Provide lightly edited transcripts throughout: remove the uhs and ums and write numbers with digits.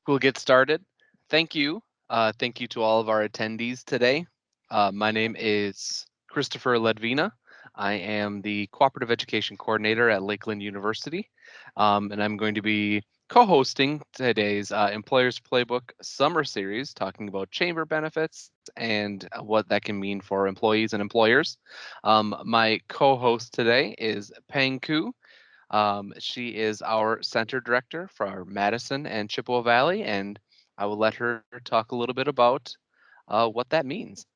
We'll get started. Thank you. Thank you to all of our attendees today. My name is Christopher Ledvina. I am the Cooperative Education Coordinator at Lakeland University, and I'm going to be co-hosting today's Employers Playbook Summer Series, talking about chamber benefits and what that can mean for employees and employers. My co-host today is Peng Ku. She is our center director for our Madison and Chippewa Valley, and I will let her talk a little bit about what that means.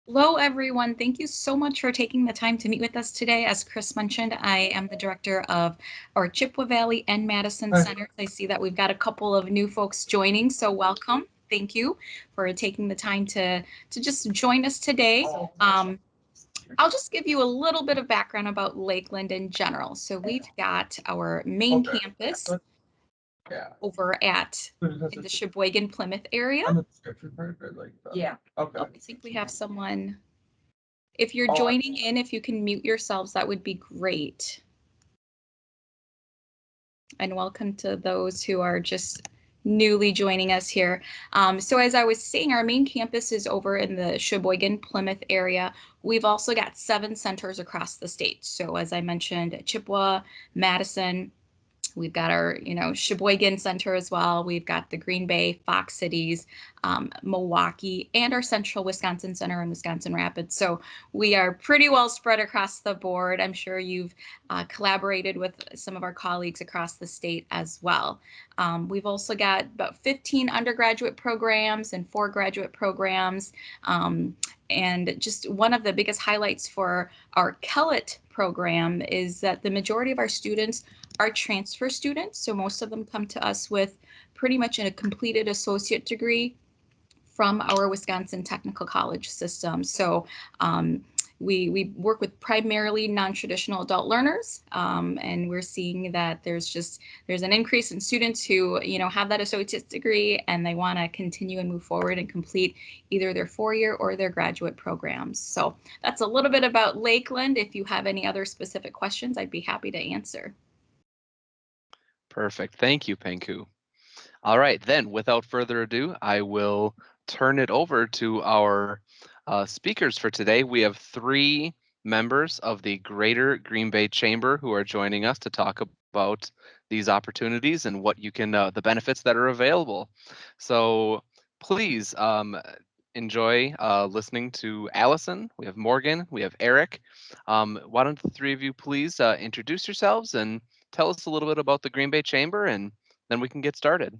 Hello, everyone. Thank you so much for taking the time to meet with us today. As Chris mentioned, I am the director of our Chippewa Valley and Madison Centers. I see that we've got a couple of new folks joining, so welcome. Thank you for taking the time to just join us today. I'll just give you a little bit of background about Lakeland in general. So we've got our main campus over at in the Sheboygan, Plymouth area. Yeah. Okay. I think we have someone. If you're joining in, if you can mute yourselves, that would be great. And welcome to those who are just newly joining us here. So as I was saying, our main campus is over in the Sheboygan, Plymouth area. We've also got 7 centers across the state. So as I mentioned, Chippewa, Madison, we've got our, Sheboygan Center as well. We've got the Green Bay, Fox Cities, Milwaukee, and our Central Wisconsin Center in Wisconsin Rapids. So we are pretty well spread across the board. I'm sure you've collaborated with some of our colleagues across the state as well. We've also got about 15 undergraduate programs and 4 graduate programs. And just one of the biggest highlights for our Kellett program is that the majority of our students are transfer students. So most of them come to us with pretty much a completed associate degree from our Wisconsin Technical College system. So we work with primarily non-traditional adult learners, and we're seeing that there's an increase in students who have that associate's degree and they want to continue and move forward and complete either their 4-year or their graduate programs. So that's a little bit about Lakeland. If you have any other specific questions, I'd be happy to answer. Perfect. Thank you, Penku. All right, then, without further ado, I will turn it over to our speakers for today. We have 3 members of the Greater Green Bay Chamber who are joining us to talk about these opportunities and what you can, the benefits that are available. So please enjoy listening to Allison. We have Morgan, we have Eric. Why don't the 3 of you please introduce yourselves and tell us a little bit about the Green Bay Chamber, and then we can get started.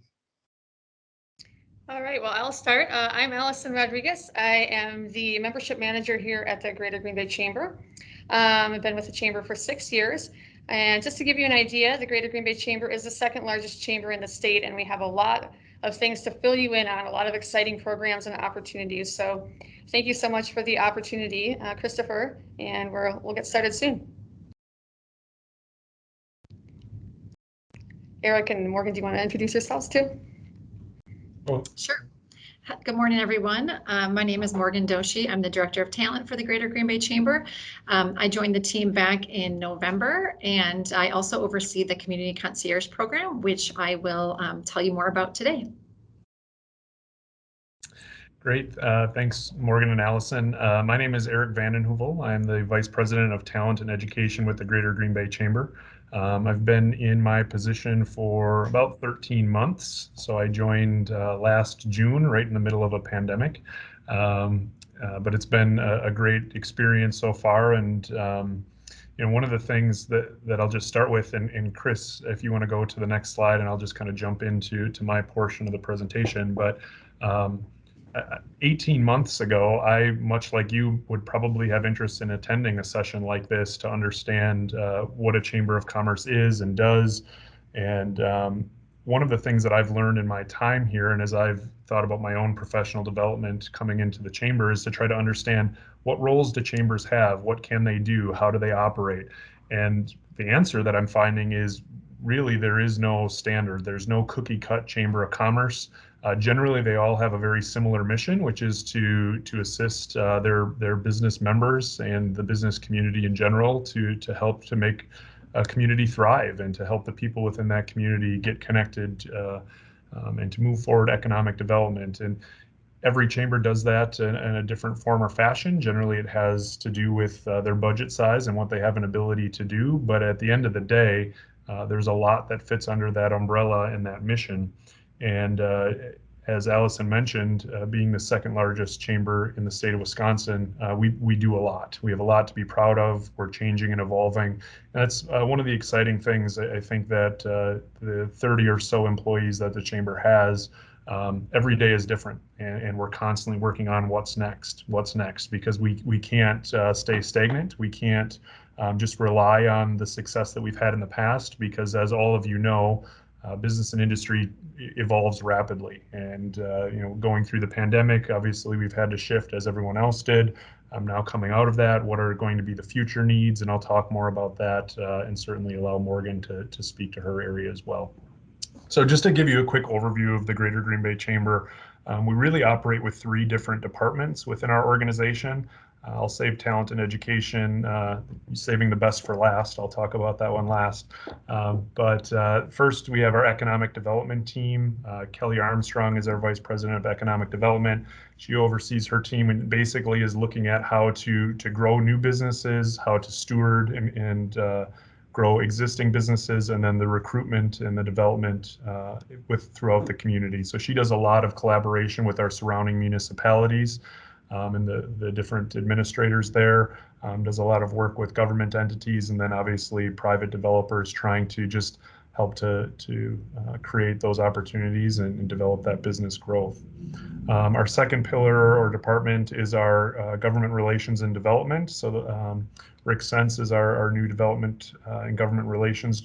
All right, well, I'll start. I'm Allison Rodriguez. I am the membership manager here at the Greater Green Bay Chamber. I've been with the Chamber for 6 years. And just to give you an idea, the Greater Green Bay Chamber is the 2nd largest chamber in the state, and we have a lot of things to fill you in on, a lot of exciting programs and opportunities. So thank you so much for the opportunity, Christopher, and we'll get started soon. Eric and Morgan, do you want to introduce yourselves too? Sure. Good morning, everyone. My name is Morgan Doshi. I'm the Director of Talent for the Greater Green Bay Chamber. I joined the team back in November, and I also oversee the Community Concierge program, which I will tell you more about today. Great. Thanks, Morgan and Allison. My name is Eric Vandenheuvel. I am the Vice President of Talent and Education with the Greater Green Bay Chamber. I've been in my position for about 13 months. So I joined last June, right in the middle of a pandemic. But it's been a great experience so far. And one of the things that I'll just start with, and Chris, if you want to go to the next slide, and I'll just kind of jump into my portion of the presentation. But 18 months ago, I, much like you, would probably have interest in attending a session like this to understand what a Chamber of Commerce is and does. And one of the things that I've learned in my time here, and as I've thought about my own professional development coming into the Chamber, is to try to understand what roles do chambers have, what can they do, how do they operate? And the answer that I'm finding is really there is no standard. There's no cookie cut Chamber of Commerce. Generally, they all have a very similar mission, which is to assist their business members and the business community in general to help to make a community thrive and to help the people within that community get connected and to move forward economic development. And every chamber does that in a different form or fashion. Generally, it has to do with their budget size and what they have an ability to do. But at the end of the day, there's a lot that fits under that umbrella and that mission. And as Allison mentioned, being the second largest chamber in the state of Wisconsin, we do a lot. We have a lot to be proud of. We're changing and evolving. And that's one of the exciting things. I think that the 30 or so employees that the chamber has, every day is different, and we're constantly working on what's next, because we can't stay stagnant. We can't just rely on the success that we've had in the past, because as all of you know, business and industry evolves rapidly. And going through the pandemic, obviously we've had to shift as everyone else did. I'm now coming out of that. What are going to be the future needs? And I'll talk more about that, and certainly allow Morgan to speak to her area as well. So just to give you a quick overview of the Greater Green Bay Chamber, we really operate with 3 different departments within our organization. I'll save talent and education, saving the best for last. I'll talk about that one last. But first, we have our economic development team. Kelly Armstrong is our Vice President of Economic Development. She oversees her team and basically is looking at how to grow new businesses, how to steward and grow existing businesses, and then the recruitment and the development throughout the community. So she does a lot of collaboration with our surrounding municipalities and the different administrators there, does a lot of work with government entities, and then obviously private developers, trying to just help to create those opportunities and develop that business growth. Our second pillar or department is our government relations and development. So Rick Sense is our new development and government relations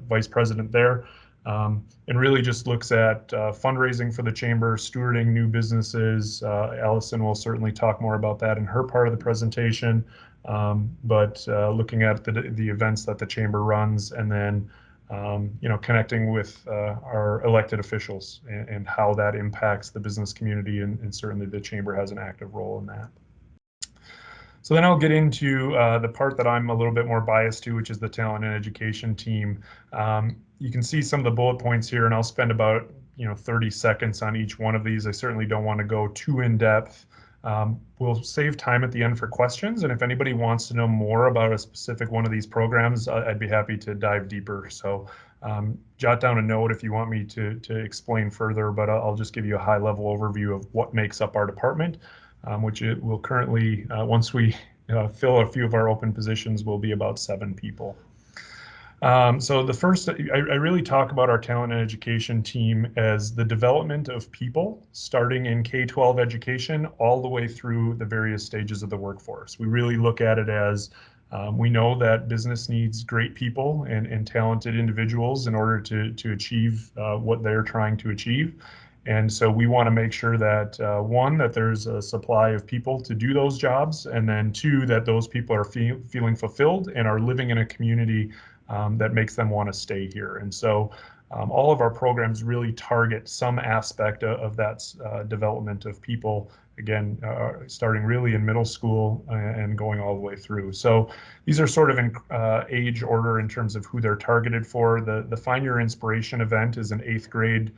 vice president there, and really just looks at fundraising for the chamber, stewarding new businesses. Allison will certainly talk more about that in her part of the presentation, but looking at the events that the chamber runs, and then connecting with our elected officials and how that impacts the business community, and certainly the chamber has an active role in that. So then I'll get into the part that I'm a little bit more biased to, which is the talent and education team. You can see some of the bullet points here, and I'll spend about 30 seconds on each one of these. I certainly don't want to go too in depth. We'll save time at the end for questions, and if anybody wants to know more about a specific one of these programs, I'd be happy to dive deeper. So jot down a note if you want me to explain further, but I'll just give you a high-level overview of what makes up our department, which it will currently, once we fill a few of our open positions, will be about 7 people. So the first, I really talk about our talent and education team as the development of people, starting in K-12 education all the way through the various stages of the workforce. We really look at it as we know that business needs great people and talented individuals in order to achieve what they're trying to achieve. And so we want to make sure that, 1, that there's a supply of people to do those jobs, and then 2, that those people are feeling fulfilled and are living in a community that makes them want to stay here. And so all of our programs really target some aspect of that development of people, again, starting really in middle school and going all the way through. So these are sort of in age order in terms of who they're targeted for. The Find Your Inspiration event is an 8th grade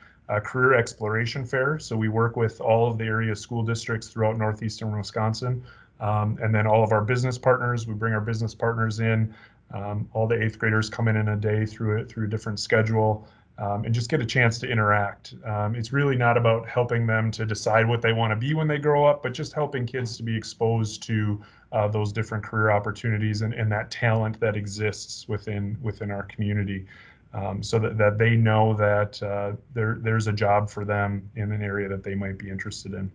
career exploration fair. So we work with all of the area school districts throughout northeastern Wisconsin, and then all of our business partners. We bring our business partners in. All the 8th graders come in a day through a different schedule, and just get a chance to interact. It's really not about helping them to decide what they want to be when they grow up, but just helping kids to be exposed to those different career opportunities and that talent that exists within our community, so that they know that there's a job for them in an area that they might be interested in.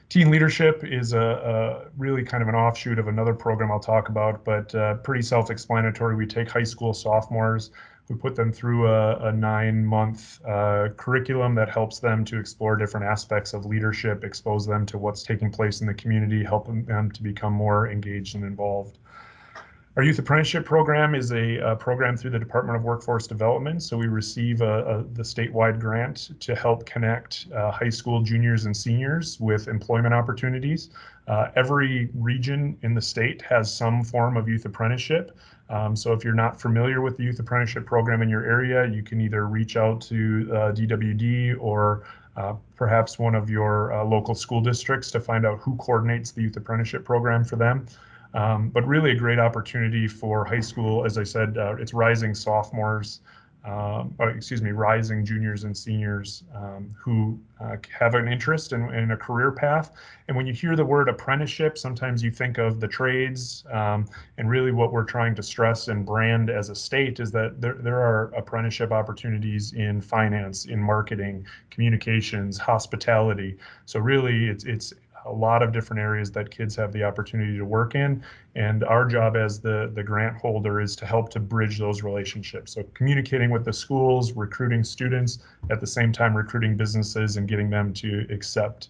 Teen leadership is a really kind of an offshoot of another program I'll talk about, but pretty self-explanatory. We take high school sophomores, we put them through a 9-month curriculum that helps them to explore different aspects of leadership, expose them to what's taking place in the community, helping them to become more engaged and involved. Our Youth Apprenticeship program is a program through the Department of Workforce Development. So we receive the statewide grant to help connect high school juniors and seniors with employment opportunities. Every region in the state has some form of youth apprenticeship. So if you're not familiar with the Youth Apprenticeship Program in your area, you can either reach out to DWD or perhaps one of your local school districts to find out who coordinates the Youth Apprenticeship Program for them. But really a great opportunity for high school. As I said, it's rising sophomores, rising juniors and seniors who have an interest in a career path. And when you hear the word apprenticeship, sometimes you think of the trades. And really what we're trying to stress and brand as a state is that there are apprenticeship opportunities in finance, in marketing, communications, hospitality. So really it's a lot of different areas that kids have the opportunity to work in. And our job as the grant holder is to help to bridge those relationships. So communicating with the schools, recruiting students, at the same time recruiting businesses and getting them to accept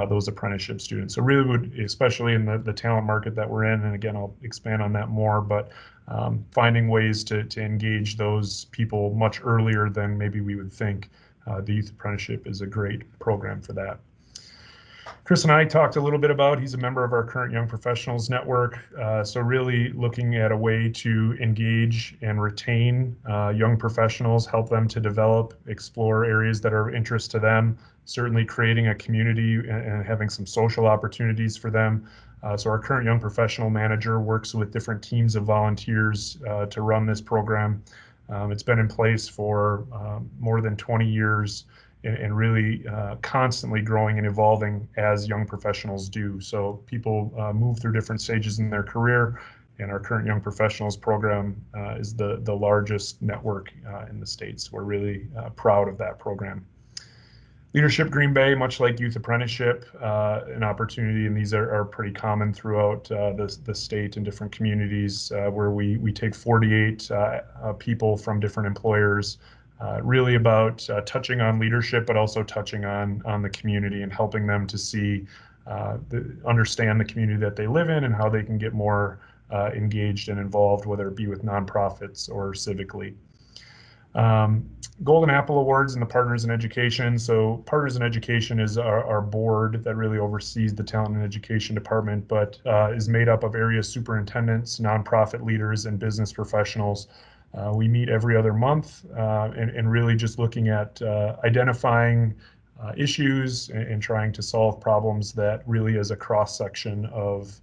those apprenticeship students. So really would, especially in the talent market that we're in, and again, I'll expand on that more, but finding ways to engage those people much earlier than maybe we would think. The Youth Apprenticeship is a great program for that. Chris and I talked a little bit about, he's a member of our current Young Professionals Network. So really looking at a way to engage and retain young professionals, help them to develop, explore areas that are of interest to them, certainly creating a community and having some social opportunities for them. So our current Young Professional Manager works with different teams of volunteers to run this program. It's been in place for more than 20 years. And really constantly growing and evolving as young professionals do. So people move through different stages in their career, and our current Young Professionals program is the largest network in the States. We're really proud of that program. Leadership Green Bay, much like Youth Apprenticeship, an opportunity, and these are pretty common throughout the state and different communities where we take 48 people from different employers. Really about touching on leadership, but also touching on the community and helping them to see, understand the community that they live in and how they can get more engaged and involved, whether it be with nonprofits or civically. Golden Apple Awards and the Partners in Education. So Partners in Education is our board that really oversees the Talent and Education Department, but is made up of area superintendents, nonprofit leaders, and business professionals. We meet every other month and really just looking at identifying issues and trying to solve problems that really is a cross-section of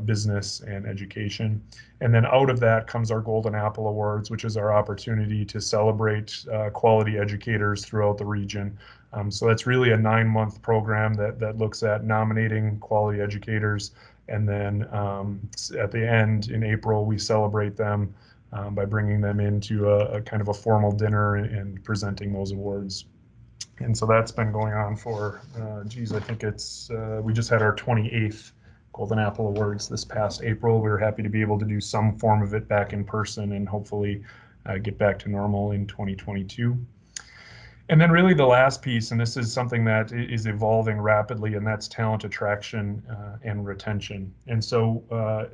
business and education. And then out of that comes our Golden Apple Awards, which is our opportunity to celebrate quality educators throughout the region. So that's really a 9-month program that looks at nominating quality educators. And then at the end in April, we celebrate them by bringing them into a kind of a formal dinner and presenting those awards. And so that's been going on for, I think it's, we just had our 28th Golden Apple Awards this past April. We were happy to be able to do some form of it back in person and hopefully get back to normal in 2022. And then really the last piece, and this is something that is evolving rapidly, and that's talent attraction and retention. And so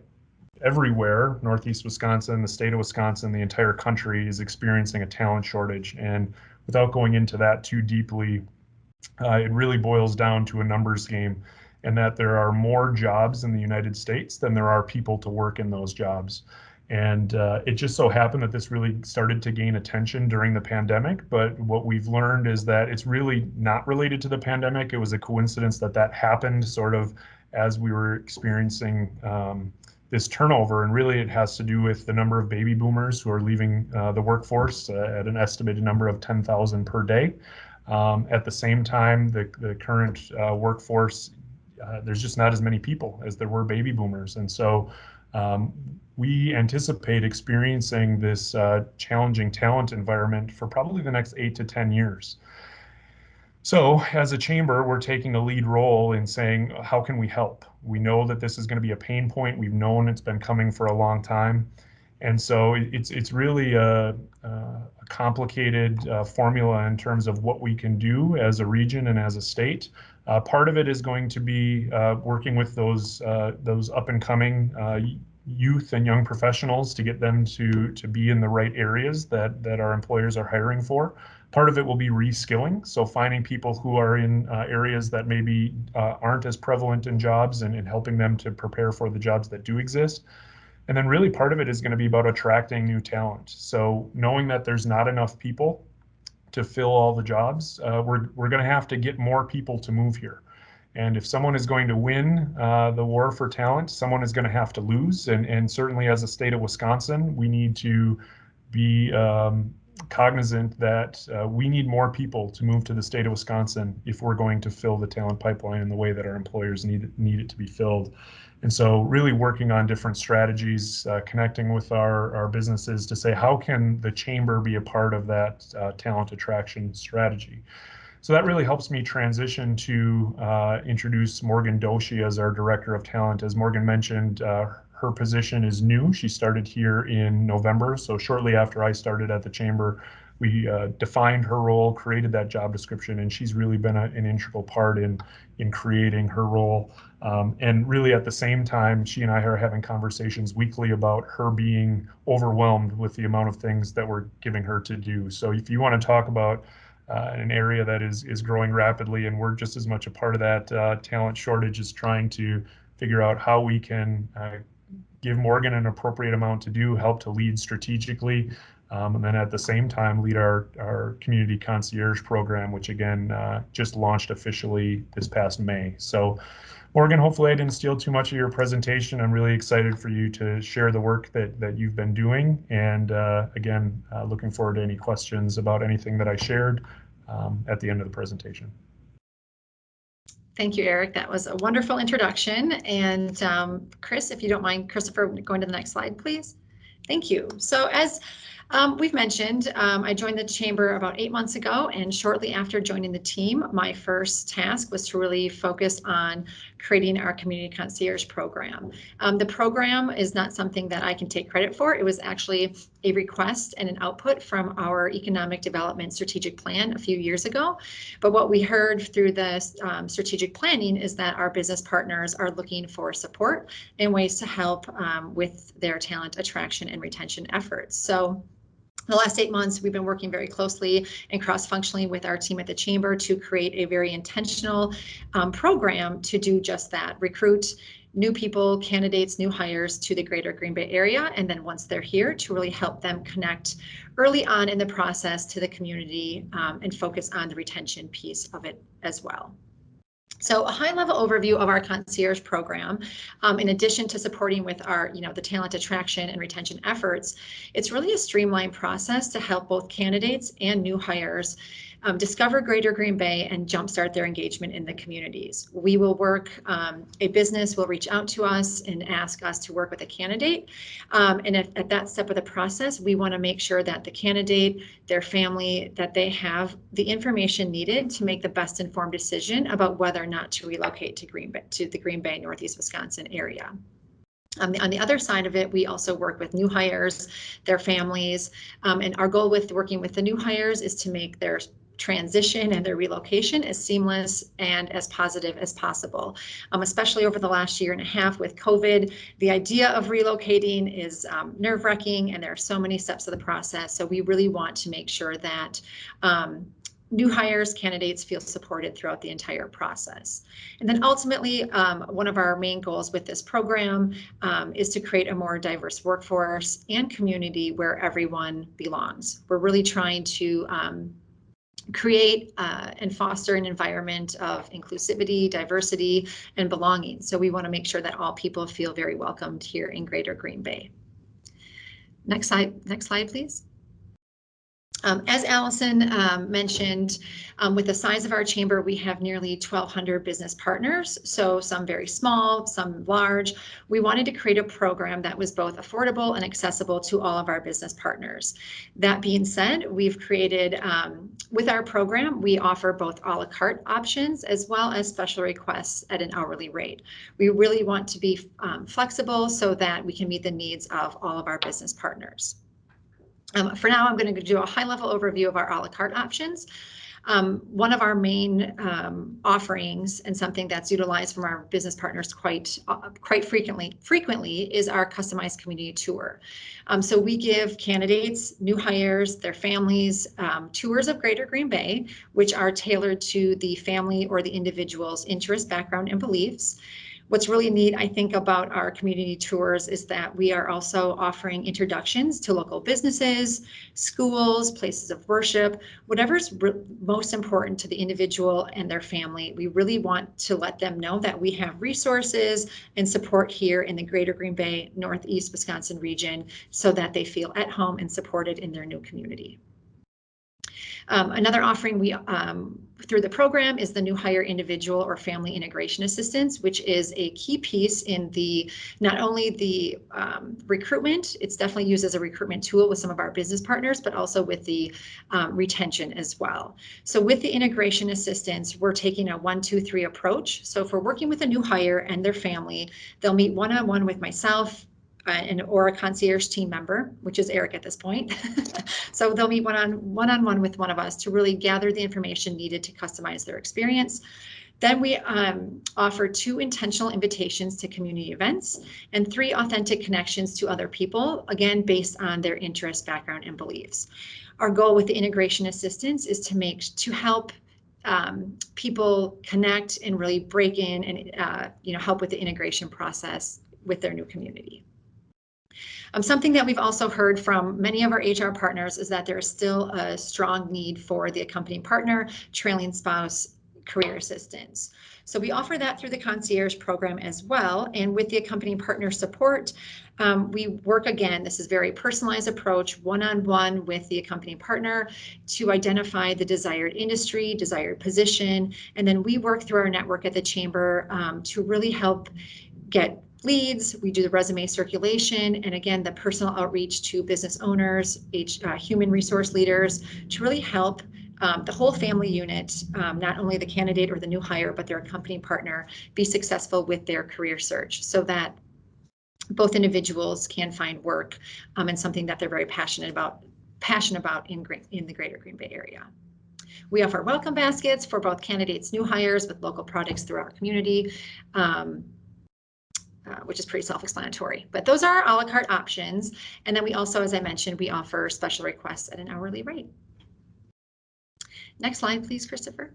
everywhere, Northeast Wisconsin, the state of Wisconsin, the entire country is experiencing a talent shortage. And without going into that too deeply, it really boils down to a numbers game, and that there are more jobs in the United States than there are people to work in those jobs. And it just so happened that this really started to gain attention during the pandemic. But what we've learned is that it's really not related to the pandemic. It was a coincidence that happened sort of as we were experiencing this turnover, and really it has to do with the number of baby boomers who are leaving the workforce at an estimated number of 10,000 per day. At the same time, the current workforce, there's just not as many people as there were baby boomers. And so we anticipate experiencing this challenging talent environment for probably the next 8 to 10 years. So as a chamber, we're taking a lead role in saying, how can we help? We know that this is going to be a pain point. We've known it's been coming for a long time. And so it's really a complicated formula in terms of what we can do as a region and as a state. Part of it is going to be working with those up and coming youth and young professionals to get them to be in the right areas that our employers are hiring for. Part of it will be reskilling, so finding people who are in areas that maybe aren't as prevalent in jobs and helping them to prepare for the jobs that do exist. And then really part of it is going to be about attracting new talent. So knowing that there's not enough people to fill all the jobs, we're going to have to get more people to move here. And if someone is going to win the war for talent, someone is going to have to lose. And certainly as a state of Wisconsin, we need to be cognizant that we need more people to move to the state of Wisconsin if we're going to fill the talent pipeline in the way that our employers need it to be filled. And so really working on different strategies, connecting with our businesses to say, how can the chamber be a part of that talent attraction strategy? So that really helps me transition to introduce Morgan Doshi as our Director of Talent. As Morgan mentioned, her position is new. She started here in November. So shortly after I started at the chamber, we defined her role, created that job description, and she's really been an integral part in creating her role. And really at the same time, she and I are having conversations weekly about her being overwhelmed with the amount of things that we're giving her to do. So if you want to talk about an area that is growing rapidly, and we're just as much a part of that talent shortage, is trying to figure out how we can give Morgan an appropriate amount to do, help to lead strategically, and then at the same time lead our community concierge program, which again just launched officially this past May. So Morgan, hopefully I didn't steal too much of your presentation. I'm really excited for you to share the work that you've been doing. And again, looking forward to any questions about anything that I shared at the end of the presentation. Thank you, Eric. That was a wonderful introduction. And Chris, if you don't mind, Christopher, going to the next slide, please. Thank you. So as we've mentioned, I joined the chamber about 8 months ago, and shortly after joining the team, my first task was to really focus on creating our community concierge program. The program is not something that I can take credit for. It was actually a request and an output from our economic development strategic plan a few years ago. But what we heard through the strategic planning is that our business partners are looking for support and ways to help with their talent attraction and retention efforts. So the last 8 months, we've been working very closely and cross-functionally with our team at the chamber to create a very intentional program to do just that: recruit new people, candidates, new hires to the greater Green Bay area. And then once they're here, to really help them connect early on in the process to the community and focus on the retention piece of it as well. So a high-level overview of our concierge program, in addition to supporting with our, the talent attraction and retention efforts, it's really a streamlined process to help both candidates and new hires discover Greater Green Bay and jumpstart their engagement in the communities. We will work, a business will reach out to us and ask us to work with a candidate. And at that step of the process, we want to make sure that the candidate, their family, that they have the information needed to make the best informed decision about whether or not to relocate to the Green Bay, Northeast Wisconsin area. On the other side of it, we also work with new hires, their families, and our goal with working with the new hires is to make their transition and their relocation as seamless and as positive as possible. Especially over the last year and a half with COVID, the idea of relocating is nerve-wracking, and there are so many steps of the process. So we really want to make sure that new hires, candidates feel supported throughout the entire process. And then ultimately, one of our main goals with this program is to create a more diverse workforce and community where everyone belongs. We're really trying to create and foster an environment of inclusivity, diversity, and belonging. So we want to make sure that all people feel very welcomed here in Greater Green Bay. Next slide, please. As Allison mentioned, with the size of our chamber, we have nearly 1,200 business partners, so some very small, some large. We wanted to create a program that was both affordable and accessible to all of our business partners. That being said, we've created, with our program, we offer both a la carte options as well as special requests at an hourly rate. We really want to be flexible so that we can meet the needs of all of our business partners. For now, I'm going to do a high-level overview of our a la carte options. One of our main offerings, and something that's utilized from our business partners quite frequently, is our customized community tour. So we give candidates, new hires, their families, tours of Greater Green Bay, which are tailored to the family or the individual's interest, background, and beliefs. What's really neat, I think, about our community tours is that we are also offering introductions to local businesses, schools, places of worship, whatever's most important to the individual and their family. We really want to let them know that we have resources and support here in the Greater Green Bay, Northeast Wisconsin region so that they feel at home and supported in their new community. Another offering we through the program is the new hire individual or family integration assistance, which is a key piece in the not only the recruitment, it's definitely used as a recruitment tool with some of our business partners, but also with the retention as well. So with the integration assistance, we're taking a 1, 2, 3 approach. So if we're working with a new hire and their family, they'll meet one-on-one with myself, or a concierge team member, which is Eric at this point. So they'll meet one-on-one with one of us to really gather the information needed to customize their experience. Then we offer 2 intentional invitations to community events and 3 authentic connections to other people, again, based on their interest, background, and beliefs. Our goal with the integration assistance is to help people connect and really break in and help with the integration process with their new community. Something that we've also heard from many of our HR partners is that there is still a strong need for the accompanying partner, trailing spouse, career assistance. So we offer that through the concierge program as well. And with the accompanying partner support, we work again, this is very personalized approach, one-on-one with the accompanying partner to identify the desired industry, desired position. And then we work through our network at the Chamber to really help get leads. We do the resume circulation, and again, the personal outreach to business owners, human resource leaders, to really help the whole family unit, not only the candidate or the new hire, but their accompanying partner, be successful with their career search so that both individuals can find work and something that they're very passionate about in the Greater Green Bay area. We offer welcome baskets for both candidates, new hires with local products throughout our community. Which is pretty self-explanatory, but those are our a la carte options. And then we also, as I mentioned, we offer special requests at an hourly rate. Next slide, please, Christopher.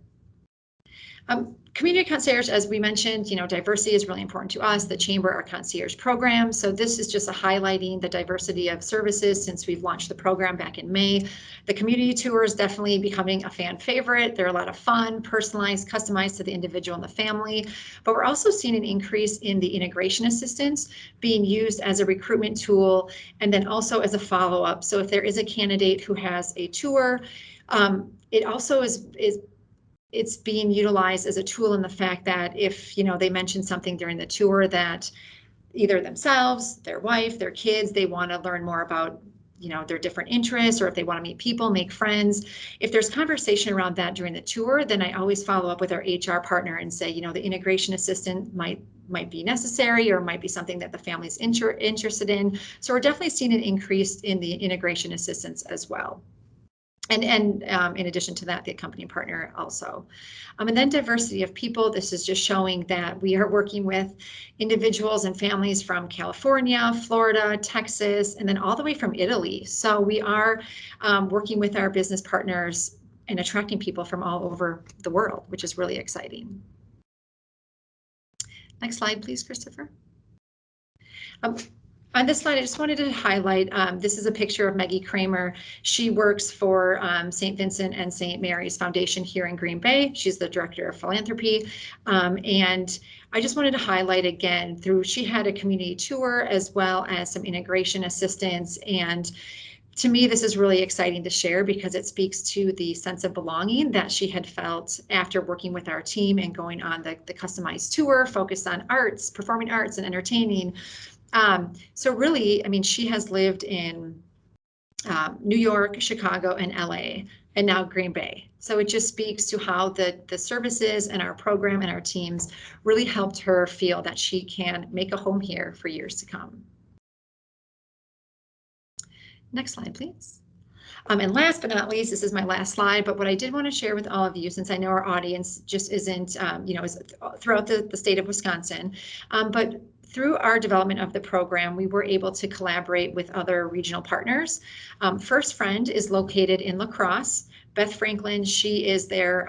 Community concierge, as we mentioned, diversity is really important to us, the Chamber, our concierge program. So this is just highlighting the diversity of services since we've launched the program back in May. The community tour is definitely becoming a fan favorite. They're a lot of fun, personalized, customized to the individual and the family. But we're also seeing an increase in the integration assistance being used as a recruitment tool and then also as a follow-up. So if there is a candidate who has a tour, it also it's being utilized as a tool in the fact that if they mention something during the tour that either themselves, their wife, their kids, they want to learn more about their different interests, or if they want to meet people, make friends. If there's conversation around that during the tour, then I always follow up with our HR partner and say, the integration assistant might be necessary or might be something that the family's interested in. So we're definitely seeing an increase in the integration assistance as well. And in addition to that, the accompanying partner also. And then diversity of people. This is just showing that we are working with individuals and families from California, Florida, Texas, and then all the way from Italy. So we are working with our business partners and attracting people from all over the world, which is really exciting. Next slide, please, Christopher. On this slide, I just wanted to highlight, this is a picture of Maggie Cramer. She works for St. Vincent and St. Mary's Foundation here in Green Bay. She's the director of philanthropy. And I just wanted to highlight again, she had a community tour as well as some integration assistance. And to me, this is really exciting to share because it speaks to the sense of belonging that she had felt after working with our team and going on the customized tour focused on arts, performing arts and entertaining. So really, she has lived in New York, Chicago, and LA, and now Green Bay. So it just speaks to how the services and our program and our teams really helped her feel that she can make a home here for years to come. Next slide, please. And last but not least, this is my last slide, but what I did want to share with all of you, since I know our audience just isn't, is throughout the state of Wisconsin, but through our development of the program, we were able to collaborate with other regional partners. First Friend is located in La Crosse, Beth Franklin, she is their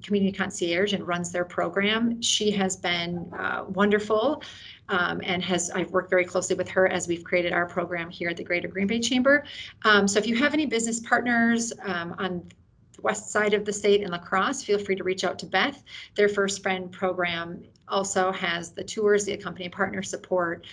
community concierge and runs their program. She has been wonderful and I've worked very closely with her as we've created our program here at the Greater Green Bay Chamber. So if you have any business partners on the west side of the state in La Crosse, feel free to reach out to Beth. Their First Friend program also has the tours, the accompanying partner support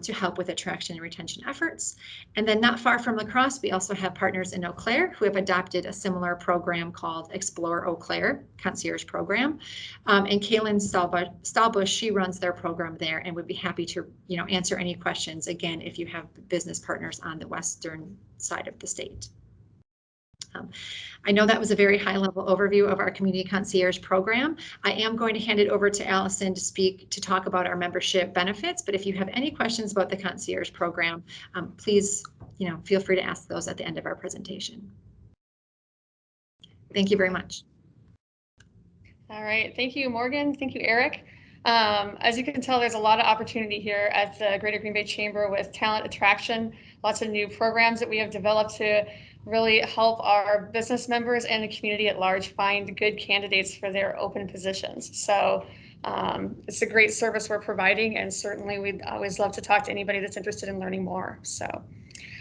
to help with attraction and retention efforts. And then not far from La Crosse, we also have partners in Eau Claire who have adopted a similar program called Explore Eau Claire Concierge Program. And Kaylin Stahlbush, she runs their program there and would be happy to answer any questions, again, if you have business partners on the western side of the state. I know that was a very high-level overview of our community concierge program. I am going to hand it over to Allison to talk about our membership benefits, but if you have any questions about the concierge program, please feel free to ask those at the end of our presentation. Thank you very much. All right, thank you, Morgan. Thank you, Eric. As you can tell, there's a lot of opportunity here at the Greater Green Bay Chamber with talent attraction, lots of new programs that we have developed to really help our business members and the community at large find good candidates for their open positions. So it's a great service we're providing, and certainly we'd always love to talk to anybody that's interested in learning more. So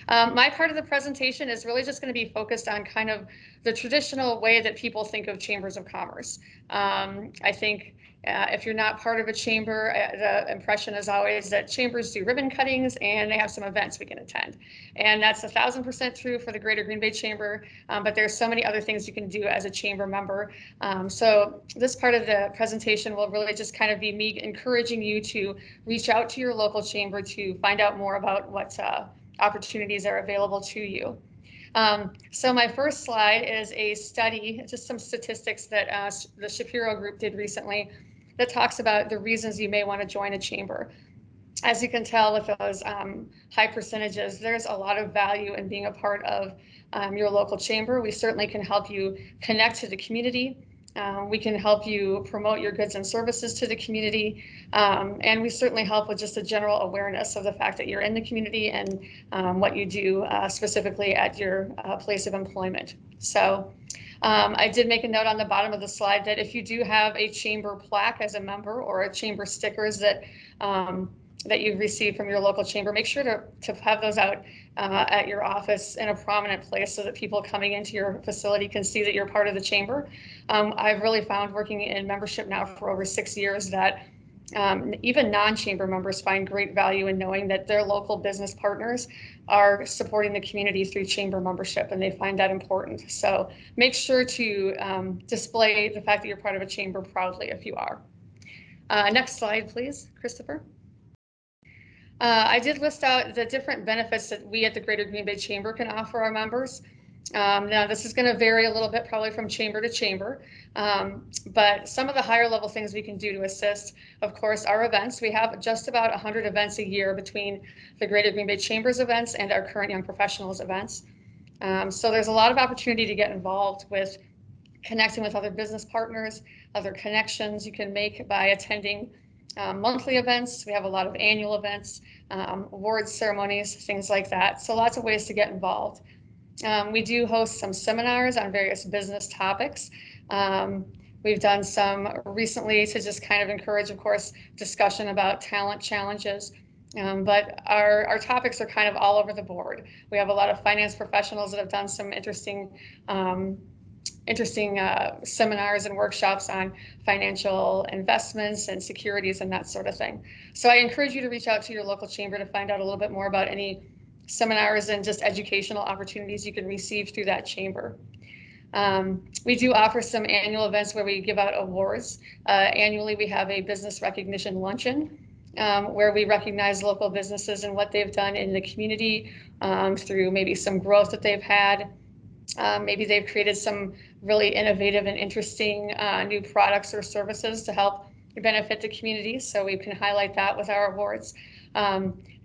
my part of the presentation is really just going to be focused on kind of the traditional way that people think of chambers of commerce. I think if you're not part of a chamber, the impression is always that chambers do ribbon cuttings and they have some events we can attend. And that's 1,000% true for the Greater Green Bay Chamber, but there's so many other things you can do as a chamber member. So this part of the presentation will really just kind of be me encouraging you to reach out to your local chamber to find out more about what opportunities are available to you. So my first slide is a study, just some statistics that the Shapiro Group did recently that talks about the reasons you may want to join a chamber. As you can tell with those high percentages, there's a lot of value in being a part of your local chamber. We certainly can help you connect to the community. We can help you promote your goods and services to the community. And we certainly help with just a general awareness of the fact that you're in the community and what you do specifically at your place of employment. So I did make a note on the bottom of the slide that if you do have a chamber plaque as a member or a chamber stickers that that you've received from your local chamber, make sure to have those out at your office in a prominent place so that people coming into your facility can see that you're part of the chamber. I've really found working in membership now for over 6 years that even non-chamber members find great value in knowing that their local business partners are supporting the community through chamber membership, and they find that important. So make sure to display the fact that you're part of a chamber proudly if you are. Next slide, please, Christopher. I did list out the different benefits that we at the Greater Green Bay Chamber can offer our members. Now, this is going to vary a little bit probably from chamber to chamber, but some of the higher level things we can do to assist, of course, are events. We have just about 100 events a year between the Greater Green Bay Chamber's events and our current Young Professionals events. So there's a lot of opportunity to get involved with connecting with other business partners, other connections you can make by attending monthly events. We have a lot of annual events, awards ceremonies, things like that. So lots of ways to get involved. We do host some seminars on various business topics. We've done some recently to just kind of encourage, of course, discussion about talent challenges. But our topics are kind of all over the board. We have a lot of finance professionals that have done some interesting seminars and workshops on financial investments and securities and that sort of thing. So I encourage you to reach out to your local chamber to find out a little bit more about any seminars and just educational opportunities you can receive through that chamber. We do offer some annual events where we give out awards. Annually, we have a business recognition luncheon where we recognize local businesses and what they've done in the community through maybe some growth that they've had. Maybe they've created some really innovative and interesting new products or services to help benefit the community. So we can highlight that with our awards.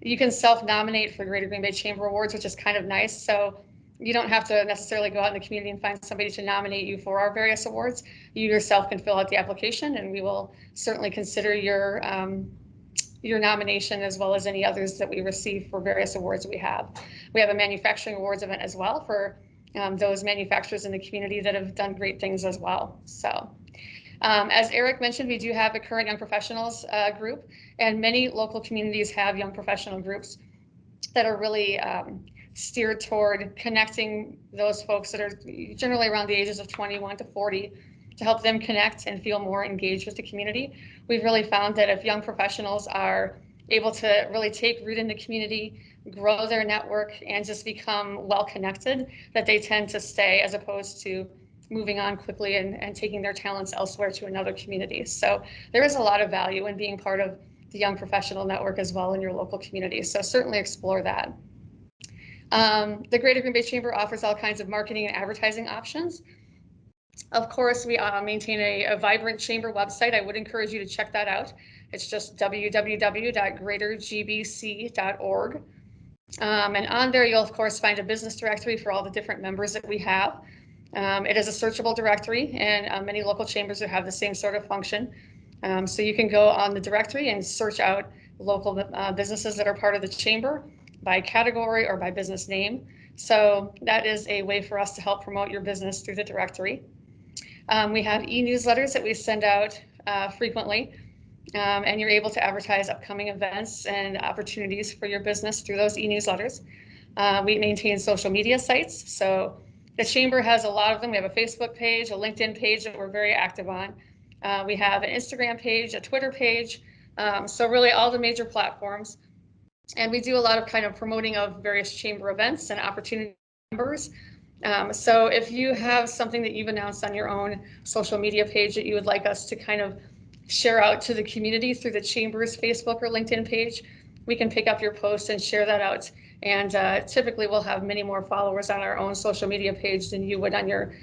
You can self-nominate for Greater Green Bay Chamber Awards, which is kind of nice. So you don't have to necessarily go out in the community and find somebody to nominate you for our various awards. You yourself can fill out the application, and we will certainly consider your nomination as well as any others that we receive for various awards we have. We have a manufacturing awards event as well for those manufacturers in the community that have done great things as well. So as Eric mentioned, we do have a current young professionals group, and many local communities have young professional groups that are really steered toward connecting those folks that are generally around the ages of 21 to 40 to help them connect and feel more engaged with the community. We've really found that if young professionals are able to really take root in the community, grow their network, and just become well connected, that they tend to stay as opposed to moving on quickly and taking their talents elsewhere to another community. So there is a lot of value in being part of the young professional network as well in your local community. So certainly explore that. The Greater Green Bay Chamber offers all kinds of marketing and advertising options. Of course, we maintain a vibrant chamber website. I would encourage you to check that out. It's just www.greatergbc.org. And on there, you'll of course find a business directory for all the different members that we have. It is a searchable directory, and many local chambers have the same sort of function. So you can go on the directory and search out local businesses that are part of the chamber by category or by business name. So that is a way for us to help promote your business through the directory. We have e-newsletters that we send out frequently, and you're able to advertise upcoming events and opportunities for your business through those e-newsletters. We maintain social media sites. So the chamber has a lot of them. We have a Facebook page, a LinkedIn page that we're very active on. We have an Instagram page, a Twitter page. So really all the major platforms. And we do a lot of kind of promoting of various chamber events and opportunity members. So if you have something that you've announced on your own social media page that you would like us to kind of share out to the community through the chamber's Facebook or LinkedIn page, we can pick up your post and share that out. And typically we'll have many more followers on our own social media page than you would on your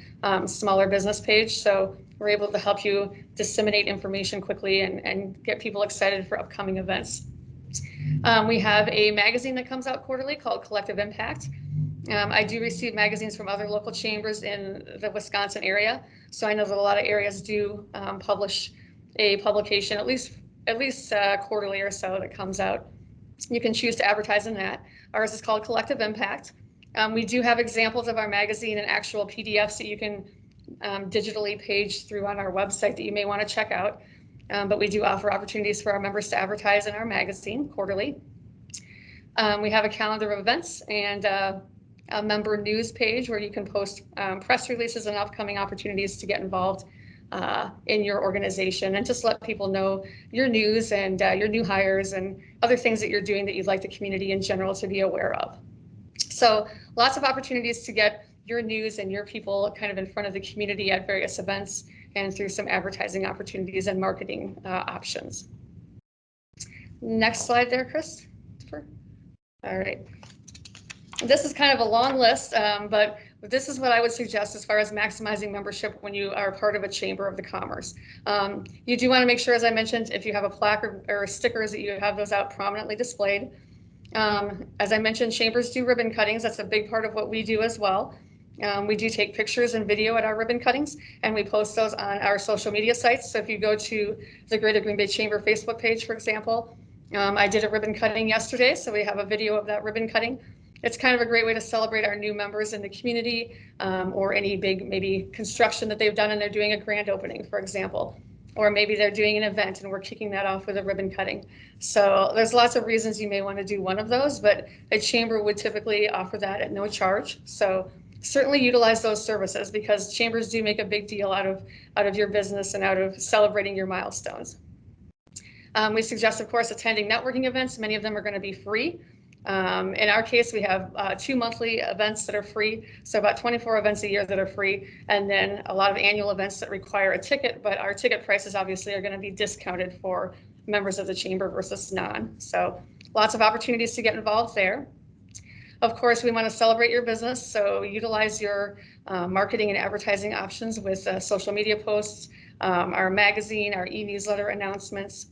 smaller business page. So we're able to help you disseminate information quickly and get people excited for upcoming events. We have a magazine that comes out quarterly called Collective Impact. I do receive magazines from other local chambers in the Wisconsin area. So I know that a lot of areas do publish a publication, at least quarterly or so, that comes out. You can choose to advertise in that. Ours is called Collective Impact. We do have examples of our magazine and actual PDFs that you can digitally page through on our website that you may want to check out. But we do offer opportunities for our members to advertise in our magazine quarterly. We have a calendar of events and a member news page where you can post press releases and upcoming opportunities to get involved in your organization and just let people know your news and your new hires and other things that you're doing that you'd like the community in general to be aware of. So lots of opportunities to get your news and your people kind of in front of the community at various events and through some advertising opportunities and marketing options. Next slide there, Chris. All right. This is kind of a long list, but this is what I would suggest as far as maximizing membership when you are part of a Chamber of the Commerce. You do want to make sure, as I mentioned, if you have a plaque or stickers, that you have those out prominently displayed. As I mentioned, chambers do ribbon cuttings. That's a big part of what we do as well. We do take pictures and video at our ribbon cuttings, and we post those on our social media sites. So if you go to the Greater Green Bay Chamber Facebook page, for example, I did a ribbon cutting yesterday, so we have a video of that ribbon cutting. It's kind of a great way to celebrate our new members in the community, or any big maybe construction that they've done and they're doing a grand opening, for example. Or maybe they're doing an event and we're kicking that off with a ribbon cutting. So there's lots of reasons you may want to do one of those, but a chamber would typically offer that at no charge. So certainly utilize those services, because chambers do make a big deal out of your business and out of celebrating your milestones. We suggest, of course, attending networking events. Many of them are going to be free. In our case, we have 2 monthly events that are free, so about 24 events a year that are free, and then a lot of annual events that require a ticket, but our ticket prices obviously are going to be discounted for members of the chamber versus non. So lots of opportunities to get involved there. Of course, we want to celebrate your business, so utilize your marketing and advertising options with social media posts, our magazine, our e-newsletter announcements,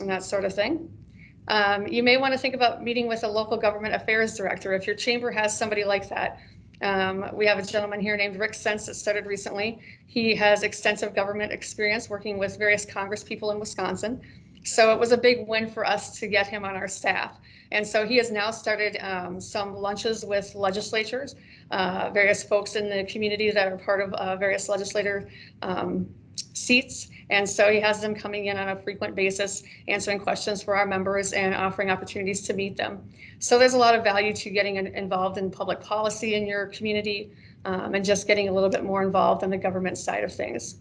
and that sort of thing. You may want to think about meeting with a local government affairs director if your chamber has somebody like that. We have a gentleman here named Rick Sense that started recently. He has extensive government experience working with various Congress people in Wisconsin. So it was a big win for us to get him on our staff. And so he has now started some lunches with legislatures, various folks in the community that are part of various legislator seats. And so he has them coming in on a frequent basis, answering questions for our members and offering opportunities to meet them. So there's a lot of value to getting involved in public policy in your community, and just getting a little bit more involved on the government side of things.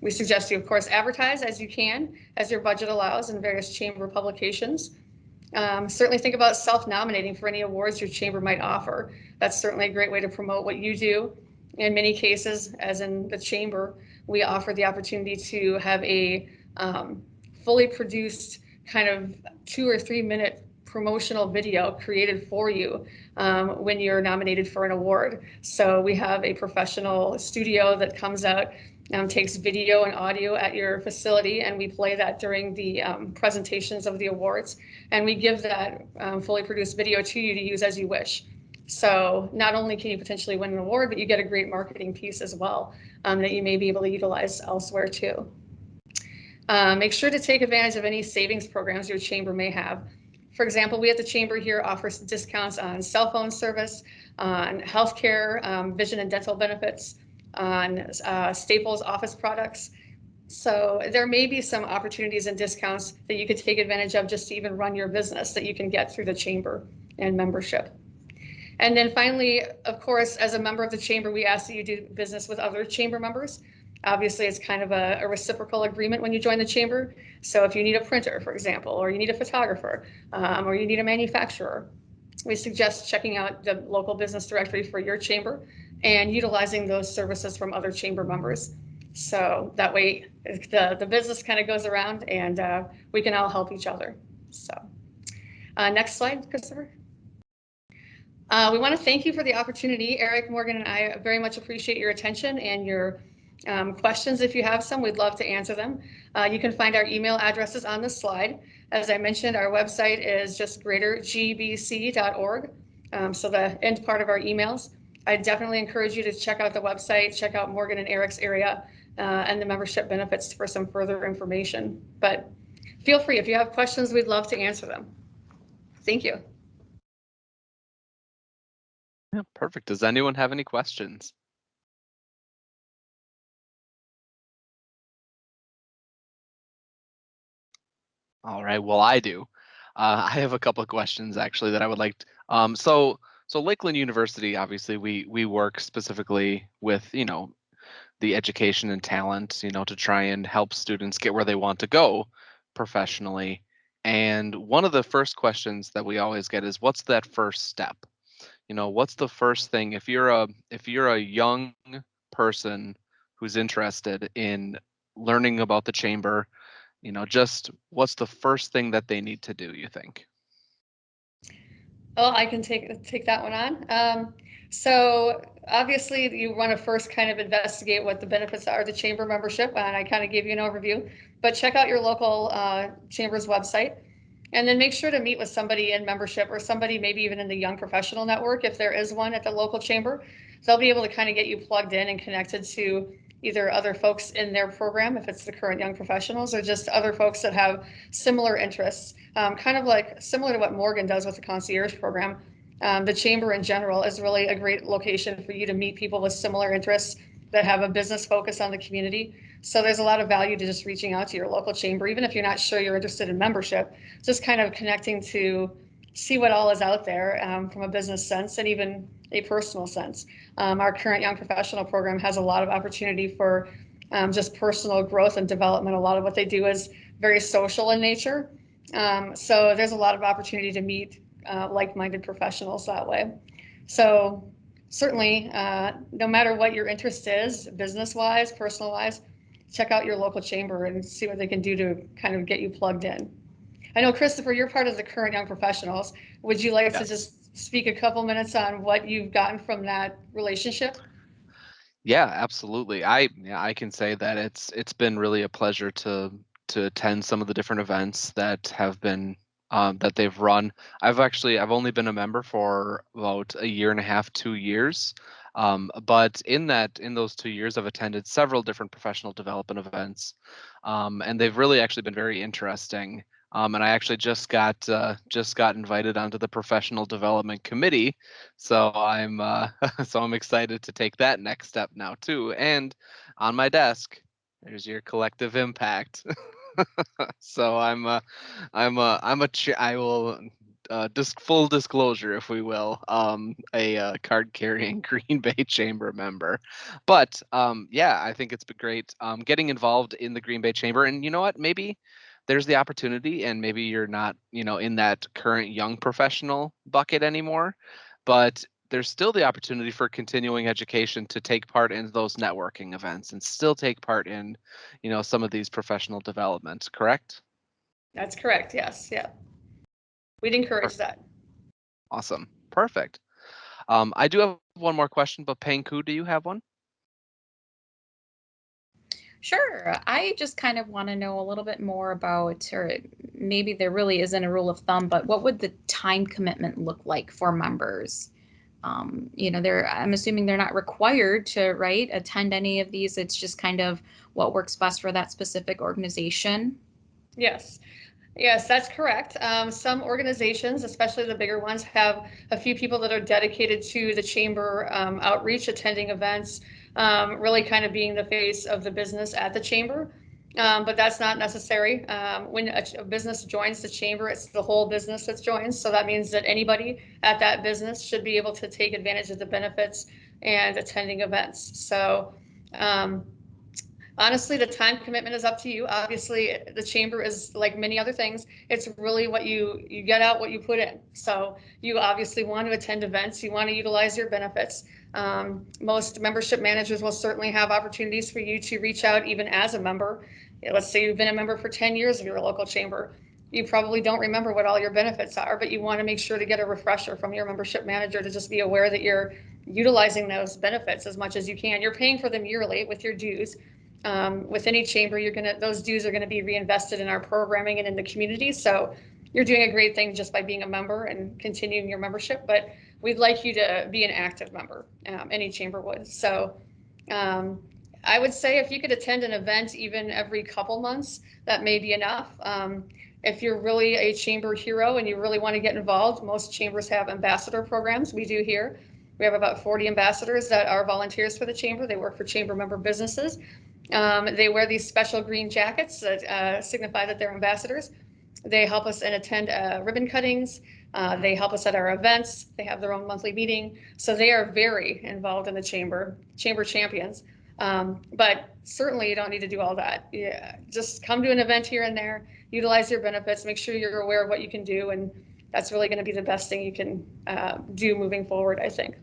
We suggest you, of course, advertise as you can, as your budget allows, in various chamber publications. Certainly think about self-nominating for any awards your chamber might offer. That's certainly a great way to promote what you do. In many cases, as in the chamber, we offer the opportunity to have a fully produced kind of 2 or 3 minute promotional video created for you when you're nominated for an award. So we have a professional studio that comes out, takes video and audio at your facility, and we play that during the presentations of the awards. And we give that fully produced video to you to use as you wish. So not only can you potentially win an award, but you get a great marketing piece as well that you may be able to utilize elsewhere too. Make sure to take advantage of any savings programs your chamber may have. For example, we at the chamber here offer discounts on cell phone service, on healthcare, vision and dental benefits, on Staples office products. So there may be some opportunities and discounts that you could take advantage of just to even run your business that you can get through the chamber and membership. And then finally, of course, as a member of the chamber, we ask that you do business with other chamber members. Obviously, it's kind of a reciprocal agreement when you join the chamber. So if you need a printer, for example, or you need a photographer, or you need a manufacturer, we suggest checking out the local business directory for your chamber and utilizing those services from other chamber members. So that way the business kind of goes around and we can all help each other. So next slide, Christopher. We want to thank you for the opportunity. Eric, Morgan, and I very much appreciate your attention and your questions. If you have some, we'd love to answer them. You can find our email addresses on this slide. As I mentioned, our website is just greatergbc.org. So the end part of our emails. I definitely encourage you to check out the website, check out Morgan and Eric's area and the membership benefits for some further information. But feel free, if you have questions, we'd love to answer them. Thank you. Yeah, perfect. Does anyone have any questions? All right, well, I do. I have a couple of questions actually that I would like to, so Lakeland University, obviously we work specifically with, the education and talent, to try and help students get where they want to go professionally. And one of the first questions that we always get is, what's that first step? What's the first thing if you're a young person who's interested in learning about the chamber, just what's the first thing that they need to do, you think? Oh, I can take that one on. So obviously you want to first kind of investigate what the benefits are of the chamber membership, and I kind of gave you an overview, but check out your local chamber's website, and then make sure to meet with somebody in membership or somebody maybe even in the young professional network, if there is one at the local chamber. They'll be able to kind of get you plugged in and connected to either other folks in their program, if it's the current young professionals, or just other folks that have similar interests, kind of like similar to what Morgan does with the Concierge program. The chamber in general is really a great location for you to meet people with similar interests that have a business focus on the community. So there's a lot of value to just reaching out to your local chamber, even if you're not sure you're interested in membership, just kind of connecting to see what all is out there from a business sense and even a personal sense. Our current young professional program has a lot of opportunity for just personal growth and development. A lot of what they do is very social in nature. So there's a lot of opportunity to meet like-minded professionals that way. So certainly, no matter what your interest is, business-wise, personal-wise, check out your local chamber and see what they can do to kind of get you plugged in. I know, Christopher, you're part of the current young professionals. Would you like to just speak a couple minutes on what you've gotten from that relationship? Yeah, absolutely. I can say that it's been really a pleasure to attend some of the different events that have been that they've run. I've only been a member for about a year and a half, 2 years. But in those 2 years, I've attended several different professional development events, and they've really actually been very interesting. And I actually just got invited onto the professional development committee, so I'm so I'm excited to take that next step now too. And on my desk, there's your collective impact. So I will full disclosure, if we will, a card carrying Green Bay Chamber member. But yeah, I think it's been great getting involved in the Green Bay Chamber. And you know what? Maybe there's the opportunity, and maybe you're not, in that current young professional bucket anymore, but there's still the opportunity for continuing education to take part in those networking events and still take part in, some of these professional developments, correct? That's correct. Yes. Yeah. We'd encourage that. Awesome. Perfect. I do have one more question, but Pengku, do you have one? Sure. I just kind of want to know a little bit more about, or maybe there really isn't a rule of thumb, but what would the time commitment look like for members? I'm assuming they're not required to, right, attend any of these. It's just kind of what works best for that specific organization. Yes. Yes, that's correct. Some organizations, especially the bigger ones, have a few people that are dedicated to the chamber outreach, attending events, really kind of being the face of the business at the chamber. But that's not necessary. When a business joins the chamber, it's the whole business that joins. So that means that anybody at that business should be able to take advantage of the benefits and attending events. So honestly, the time commitment is up to you. Obviously, the chamber is like many other things. It's really what you get out, what you put in. So you obviously want to attend events. You want to utilize your benefits. Most membership managers will certainly have opportunities for you to reach out even as a member. Let's say you've been a member for 10 years of your local chamber. You probably don't remember what all your benefits are, but you want to make sure to get a refresher from your membership manager to just be aware that you're utilizing those benefits as much as you can. You're paying for them yearly with your dues. With any chamber, those dues are going to be reinvested in our programming and in the community. So you're doing a great thing just by being a member and continuing your membership. But we'd like you to be an active member. Any chamber would. So I would say if you could attend an event even every couple months, that may be enough. If you're really a chamber hero and you really want to get involved, most chambers have ambassador programs. We do here. We have about 40 ambassadors that are volunteers for the chamber. They work for chamber member businesses. They wear these special green jackets that signify that they're ambassadors. They help us and attend ribbon cuttings. They help us at our events. They have their own monthly meeting. So they are very involved in the chamber champions. But certainly you don't need to do all that. Yeah, just come to an event here and there, utilize your benefits, make sure you're aware of what you can do. And that's really going to be the best thing you can do moving forward, I think.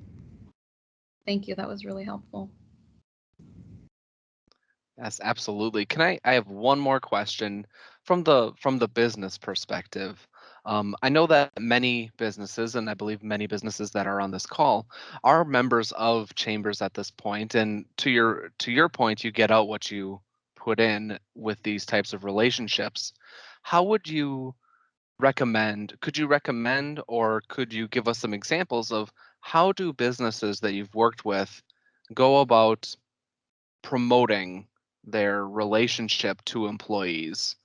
Thank you. That was really helpful. Yes, absolutely. I have one more question from the business perspective. I know that many businesses, and I believe many businesses that are on this call, are members of chambers at this point. And to your point, you get out what you put in with these types of relationships. How would you could you recommend, or could you give us some examples of how do businesses that you've worked with go about promoting their relationship to employees,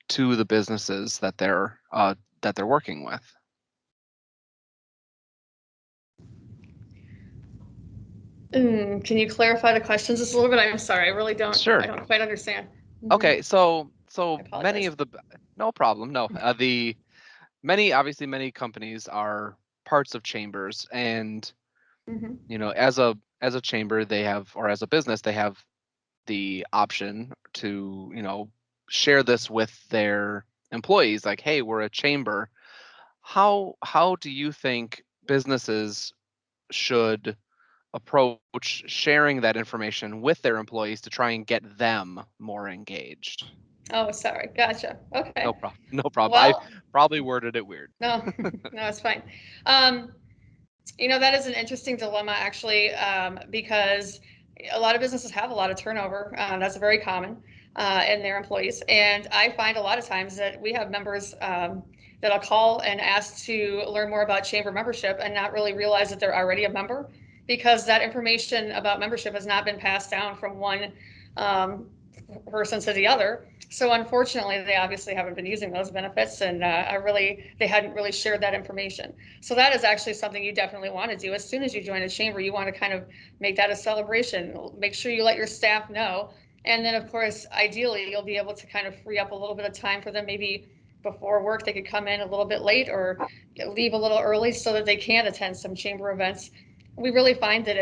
to the businesses that they're working with? Can you clarify the questions just a little bit? I'm sorry, I really don't. Sure. I don't quite understand. Okay, so I many of the no problem. No, the many companies are parts of chambers, and as a chamber, they have, or as a business, they have the option to share this with their employees, like, hey, we're a chamber. How do you think businesses should approach sharing that information with their employees to try and get them more engaged? Oh, sorry. Gotcha. Okay. No problem. No problem. I Well, probably worded it weird. no, no, it's fine. That is an interesting dilemma, actually, because a lot of businesses have a lot of turnover. That's very common in their employees. And I find a lot of times that we have members that I'll call and ask to learn more about chamber membership and not really realize that they're already a member, because that information about membership has not been passed down from one person to the other. So unfortunately, they obviously haven't been using those benefits, and they hadn't really shared that information. So that is actually something you definitely want to do. As soon as you join a chamber, you want to kind of make that a celebration. Make sure you let your staff know. And then, of course, ideally, you'll be able to kind of free up a little bit of time for them. Maybe before work, they could come in a little bit late or leave a little early so that they can attend some chamber events. We really find that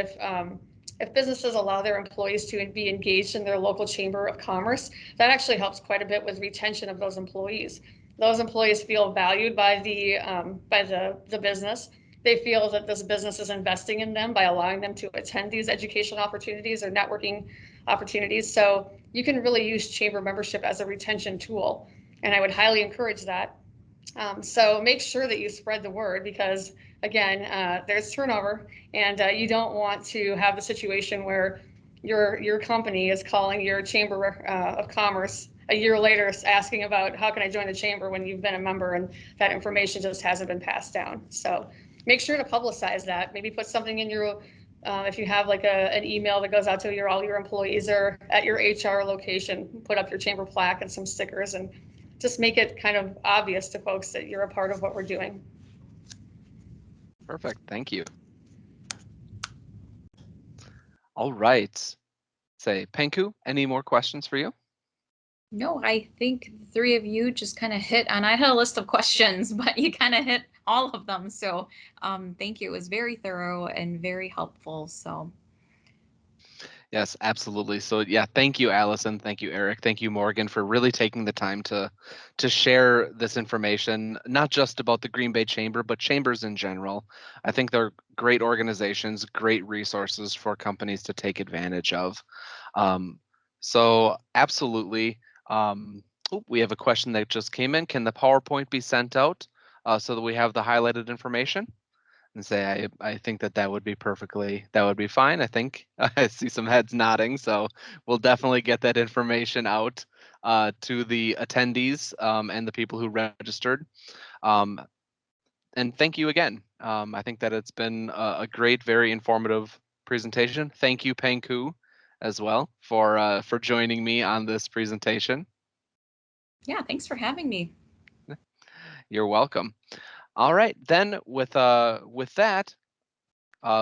if businesses allow their employees to be engaged in their local chamber of commerce, that actually helps quite a bit with retention of those employees. Those employees feel valued by the business. They feel that this business is investing in them by allowing them to attend these education opportunities or networking opportunities. So you can really use chamber membership as a retention tool, and I would highly encourage that. So make sure that you spread the word because, again, there's turnover, and you don't want to have the situation where your company is calling your chamber of commerce a year later asking about how can I join the chamber when you've been a member and that information just hasn't been passed down. So make sure to publicize that. Maybe put something in your if you have like an email that goes out to all your employees or at your HR location, put up your chamber plaque and some stickers and just make it kind of obvious to folks that you're a part of what we're doing. Perfect. Thank you. All right. Say, Penku, any more questions for you? No, I think the three of you just kind of hit on, I had a list of questions, but you kind of hit all of them. So thank you. It was very thorough and very helpful. So Yes, absolutely. So yeah, thank you, Allison. Thank you, Eric. Thank you, Morgan, for really taking the time to share this information, not just about the Green Bay Chamber, but chambers in general. I think they're great organizations, great resources for companies to take advantage of. So absolutely. We have a question that just came in. Can the PowerPoint be sent out so that we have the highlighted information? And say I think that would be fine. I think I see some heads nodding, so we'll definitely get that information out to the attendees and the people who registered. And thank you again. I think that it's been a great, very informative presentation. Thank you, Penku, as well for joining me on this presentation. yeah, thanks for having me. You're welcome. All right, then with that.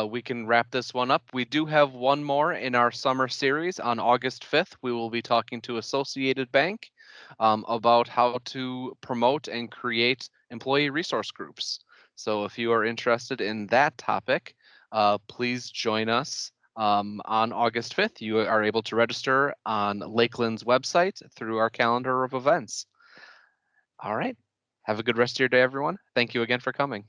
We can wrap this one up. We do have one more in our summer series on August 5th. We will be talking to Associated Bank about how to promote and create employee resource groups. So if you are interested in that topic, please join us on August 5th. You are able to register on Lakeland's website through our calendar of events. All right. Have a good rest of your day, everyone. Thank you again for coming.